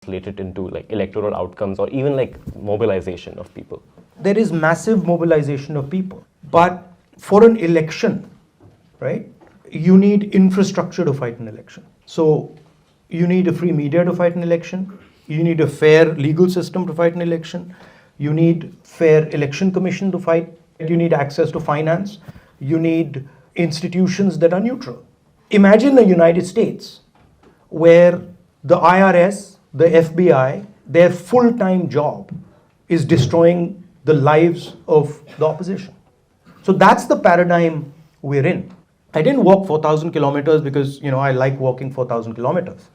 translate it into like electoral outcomes or even like mobilization of people? There is massive mobilization of people, but for an election, right, you need infrastructure to fight an election. So you need a free media to fight an election. You need a fair legal system to fight an election. You need fair election commission to fight. You need access to finance. You need institutions that are neutral. Imagine the United States where the IRS, the FBI, their full-time job is destroying the lives of the opposition. So that's the paradigm we're in. I didn't walk 4,000 kilometers because, I like walking 4,000 kilometers.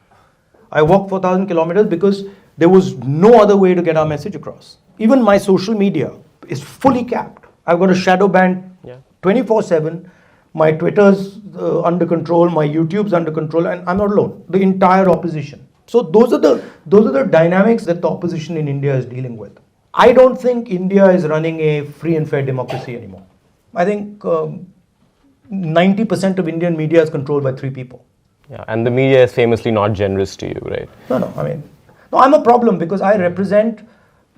I walked 4,000 kilometers because there was no other way to get our message across. Even my social media is fully capped. I've got a shadow ban 24/7. My Twitter's under control, my YouTube's under control, and I'm not alone. The entire opposition. So those are the dynamics that the opposition in India is dealing with. I don't think India is running a free and fair democracy anymore. I think 90% of Indian media is controlled by 3 people. Yeah, and the media is famously not generous to you, right? No, I'm a problem because I represent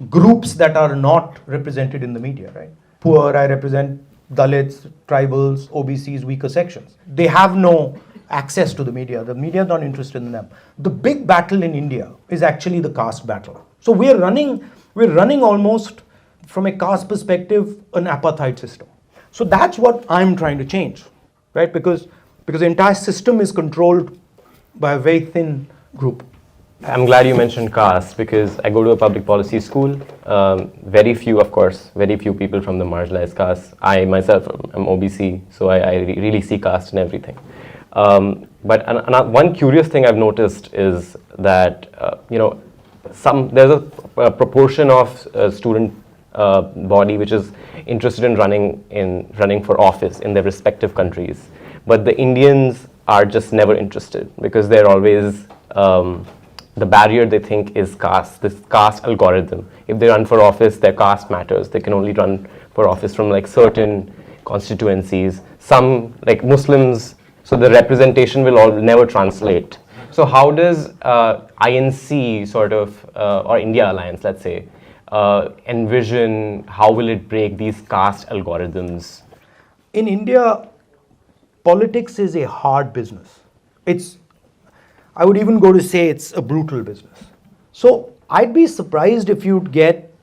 groups that are not represented in the media, right? Poor, I represent Dalits, tribals, OBCs, weaker sections. They have no access to the media. The media is not interested in them. The big battle in India is actually the caste battle. So we're running almost from a caste perspective an apartheid system. So that's what I'm trying to change, right? Because the entire system is controlled by a very thin group. I'm glad you mentioned caste because I go to a public policy school. Very few people from the marginalized caste. I myself am OBC, so I really see caste in everything. But one curious thing I've noticed is that there's a proportion of student body which is interested in running for office in their respective countries, but the Indians are just never interested because they're always the barrier they think is caste, this caste algorithm. If they run for office, their caste matters. They can only run for office from like certain constituencies. Some like Muslims, so the representation will never translate. So how does INC sort of, or India Alliance, let's say, envision how will it break these caste algorithms? In India, politics is a hard business. I would even go to say it's a brutal business. So I'd be surprised if you'd get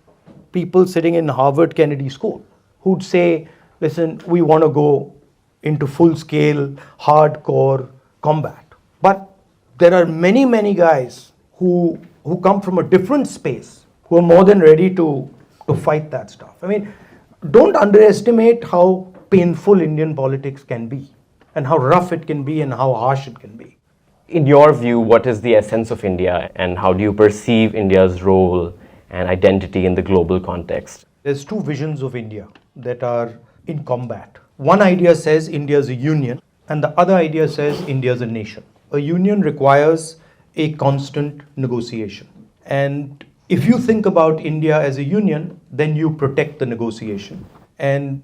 people sitting in Harvard Kennedy School who'd say, listen, we want to go into full-scale, hardcore combat. But there are many, many guys who come from a different space who are more than ready to fight that stuff. I mean, don't underestimate how painful Indian politics can be and how rough it can be and how harsh it can be. In your view, what is the essence of India and how do you perceive India's role and identity in the global context? There's 2 visions of India that are in combat. One idea says India is a union and the other idea says India is a nation. A union requires a constant negotiation. And if you think about India as a union, then you protect the negotiation. And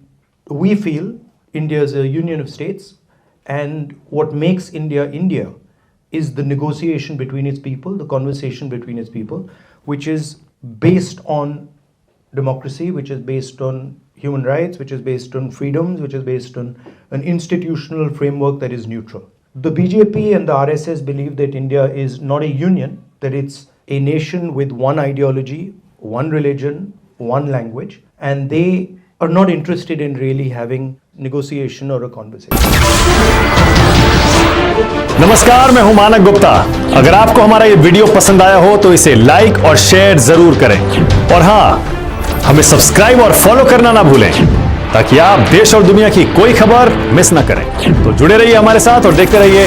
we feel India is a union of states, and what makes India India is the negotiation between its people, the conversation between its people, which is based on democracy, which is based on human rights, which is based on freedoms, which is based on an institutional framework that is neutral. The BJP and the RSS believe that India is not a union, that it's a nation with one ideology, one religion, one language, and they are not interested in really having negotiation or a conversation. नमस्कार, मैं हूं मानक गुप्ता। अगर आपको हमारा ये video पसंद आया हो तो इसे लाइक और शेयर जरूर करें और हाँ, हमें सब्सक्राइब और फॉलो करना ना भूलें ताकि आप देश और दुनिया की कोई खबर मिस ना करें। तो जुड़े रहिए हमारे साथ और देखते रहिए